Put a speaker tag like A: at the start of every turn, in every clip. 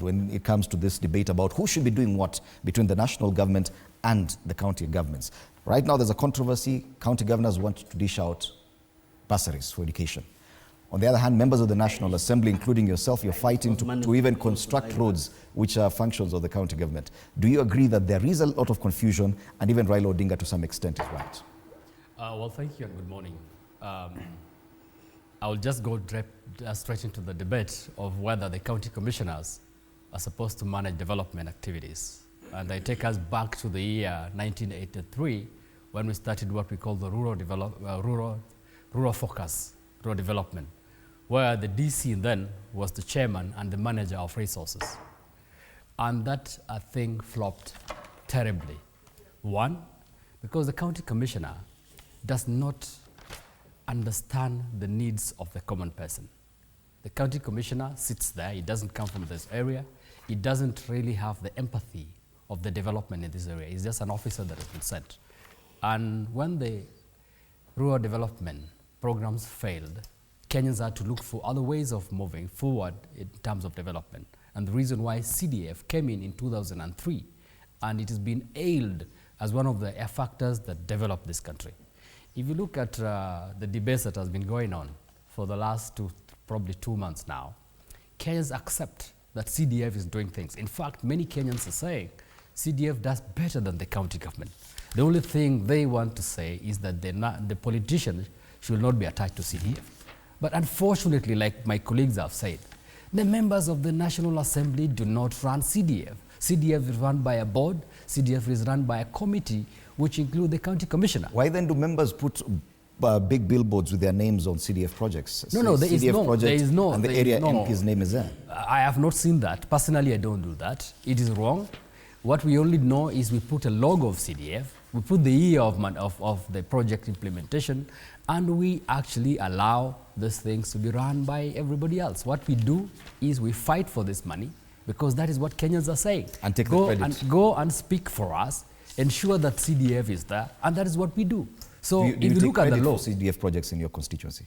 A: when it comes to this debate about who should be doing what between the national government and the county governments. Right now there's a controversy. County governors want to dish out bursaries for education. On the other hand, members of the National Assembly, including yourself, you're fighting to even construct roads which are functions of the county government. Do you agree that there is a lot of confusion, and even Raila Odinga to some extent is right?
B: Well, thank you and good morning. I'll just go straight into the debate of whether the county commissioners are supposed to manage development activities. And I take us back to the year 1983 when we started what we call the rural focus, rural development, where the DC then was the chairman and the manager of resources. And that, I think, flopped terribly. One, because the county commissioner does not understand the needs of the common person. The county commissioner sits there, he doesn't come from this area, he doesn't really have the empathy of the development in this area. He's just an officer that has been sent. And when the rural development programs failed, Kenyans had to look for other ways of moving forward in terms of development. And the reason why CDF came in 2003, and it has been hailed as one of the factors that developed this country. If you look at the debates that has been going on for the last probably 2 months now, Kenyans accept that CDF is doing things. In fact, many Kenyans are saying CDF does better than the county government. The only thing they want to say is that the politicians should not be attached to CDF. But unfortunately, like my colleagues have said, the members of the National Assembly do not run CDF. CDF is run by a board, CDF is run by a committee, which include the county commissioner.
A: Why then do members put big billboards with their names on CDF projects?
B: No, there is no.
A: And the area MP's name is there.
B: I have not seen that. Personally, I don't do that. It is wrong. What we only know is we put a logo of CDF, we put the year of the project implementation, and we actually allow these things to be run by everybody else. What we do is we fight for this money, because that is what Kenyans are saying.
A: And take the credit.
B: Go and speak for us, ensure that CDF is there, and that is what we do. So
A: do you
B: if you look at the law,
A: for CDF projects in your constituency?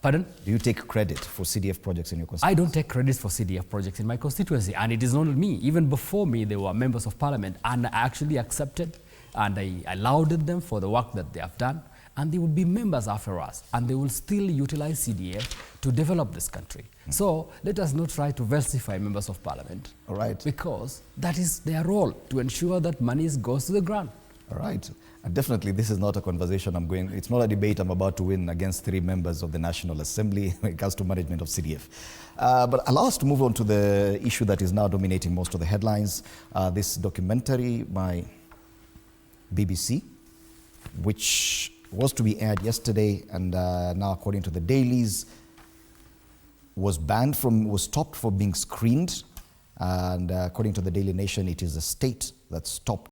B: Pardon?
A: Do you take credit for CDF projects in your constituency?
B: I don't take credit for CDF projects in my constituency, and it is not me. Even before me, there were members of parliament, and I actually accepted and I lauded them for the work that they have done, and they will be members after us, and they will still utilize CDF to develop this country. So let us not try to versify members of parliament.
A: All right.
B: Because that is their role, to ensure that money goes to the ground.
A: All right. And definitely this is not a conversation it's not a debate I'm about to win against 3 members of the National Assembly when it comes to management of CDF. But allow us to move on to the issue that is now dominating most of the headlines. This documentary by BBC, which was to be aired yesterday and now according to the dailies was stopped from being screened. And according to the Daily Nation, it is the state that stopped